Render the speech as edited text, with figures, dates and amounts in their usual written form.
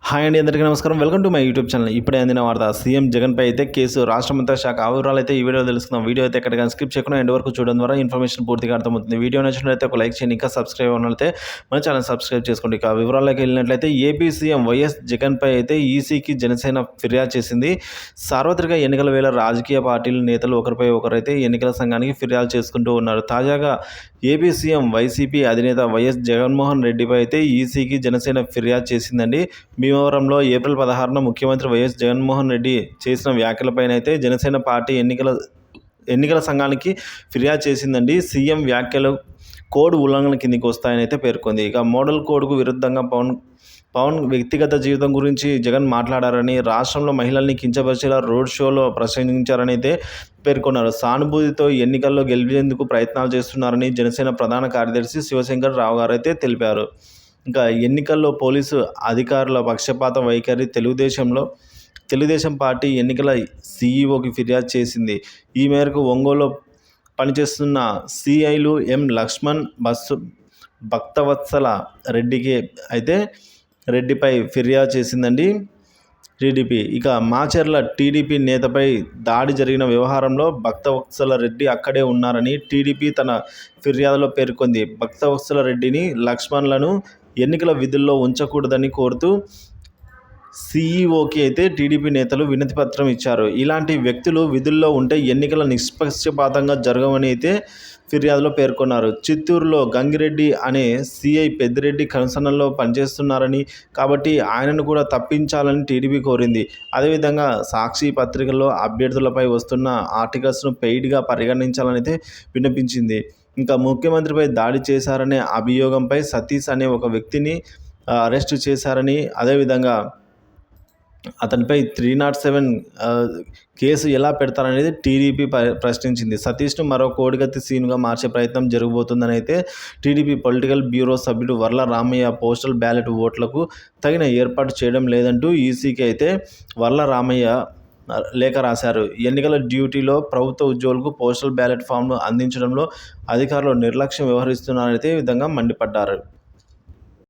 Hi అండి, అందరికీ నమస్కారం. Welcome to my YouTube channel. ఇప్పుడే అందిన వార్త, సీఎం జగన్పై అయితే కేసు, రాష్ట్ర మంత్రి శాఖ వివరాలు అయితే ఈ వీడియో తెలుసుకుందాం. వీడియో అయితే ఎక్కడ కానీ స్కిప్ చేయకుండా ఎండ్ వరకు చూడడం ద్వారా ఇన్ఫర్మేషన్ పూర్తిగా అర్థమవుతుంది. వీడియో నచ్చినట్లయితే ఒక లైక్ చేయండి. ఇంకా సబ్స్క్రైబ్ అన్నట్లయితే మన ఛానల్ సబ్స్క్రైబ్ చేసుకోండి. ఇక వివరాల్లోకి వెళ్ళినట్లయితే ఏపీ సీఎం వైఎస్ జగన్పై అయితే ఈసీకి జనసేన ఫిర్యాదు చేసింది. సార్వత్రిక ఎన్నికల వేళ రాజకీయ పార్టీల నేతలు ఒకరిపై ఒకరైతే ఎన్నికల సంఘానికి ఫిర్యాదు చేసుకుంటూ ఉన్నారు. తాజాగా ఏపీ సీఎం వైసీపీ అధినేత వైఎస్ జగన్మోహన్ రెడ్డిపై అయితే ఈసీకి జనసేన ఫిర్యాదు చేసిందండి. భీమవరంలో ఏప్రిల్ 16న ముఖ్యమంత్రి వైఎస్ జగన్మోహన్ రెడ్డి చేసిన వ్యాఖ్యలపైన అయితే జనసేన పార్టీ ఎన్నికల సంఘానికి ఫిర్యాదు చేసిందండి. సీఎం వ్యాఖ్యలు కోడ్ ఉల్లంఘన కిందికి వస్తాయని అయితే పేర్కొంది. ఇక మోడల్ కోడ్కు విరుద్ధంగా పవన్ వ్యక్తిగత జీవితం గురించి జగన్ మాట్లాడారని, రాష్ట్రంలో మహిళల్ని కించపరిచేలా రోడ్ షోలో ప్రసంగించారని అయితే పేర్కొన్నారు. సానుభూతితో ఎన్నికల్లో గెలిచేందుకు ప్రయత్నాలు చేస్తున్నారని జనసేన ప్రధాన కార్యదర్శి శివశంకర్ రావు గారు అయితే తెలిపారు. ఇంకా ఎన్నికల్లో పోలీసు అధికారుల పక్షపాత వైఖరి తెలుగుదేశం పార్టీ ఎన్నికల సీఈఓకి ఫిర్యాదు చేసింది. ఈ మేరకు ఒంగోలులో పనిచేస్తున్న సిఐలు ఎం లక్ష్మణ్, భక్తవత్సల రెడ్డిపై ఫిర్యాదు చేసిందండి టీడీపీ. ఇక మాచర్ల టీడీపీ నేతపై దాడి జరిగిన వ్యవహారంలో భక్తవత్సల రెడ్డి అక్కడే ఉన్నారని టీడీపీ తన ఫిర్యాదులో పేర్కొంది. భక్తవత్సల రెడ్డిని, లక్ష్మణ్లను ఎన్నికల విధుల్లో ఉంచకూడదని కోరుతూ సీఈఓకి అయితే టీడీపీ నేతలు వినతిపత్రం ఇచ్చారు. ఇలాంటి వ్యక్తులు విధుల్లో ఉంటే ఎన్నికల నిష్పక్షపాతంగా జరగవని అయితే ఫిర్యాదులో పేర్కొన్నారు. చిత్తూరులో గంగిరెడ్డి అనే సీఐ పెద్దిరెడ్డి కనుసన్నల్లో పనిచేస్తున్నారని, కాబట్టి ఆయనను కూడా తప్పించాలని టీడీపీ కోరింది. అదేవిధంగా సాక్షి పత్రికల్లో అభ్యర్థులపై వస్తున్న ఆర్టికల్స్ను పెయిడ్గా పరిగణించాలని అయితే విన్నపించింది. ఇంకా ముఖ్యమంత్రిపై దాడి చేశారనే అభియోగంపై సతీష్ అనే ఒక వ్యక్తిని అరెస్టు చేశారని, అదేవిధంగా అతనిపై 307 కేసు ఎలా పెడతారనేది టీడీపీ ప్రశ్నించింది. సతీష్ను మరో కోడికత్తి సీనుగా మార్చే ప్రయత్నం జరగబోతుందని అయితే టీడీపీ పొలిటికల్ బ్యూరో సభ్యుడు వర్ల రామయ్య పోస్టల్ బ్యాలెట్ ఓట్లకు తగిన ఏర్పాటు చేయడం లేదంటూ ఈసీకి అయితే వర్ల రామయ్య లేఖ రాశారు. ఎన్నికల డ్యూటీలో ప్రభుత్వ ఉద్యోగులకు పోస్టల్ బ్యాలెట్ ఫామ్ను అందించడంలో అధికారులు నిర్లక్ష్యం వ్యవహరిస్తున్నారని అయితే విధంగా మండిపడ్డారు.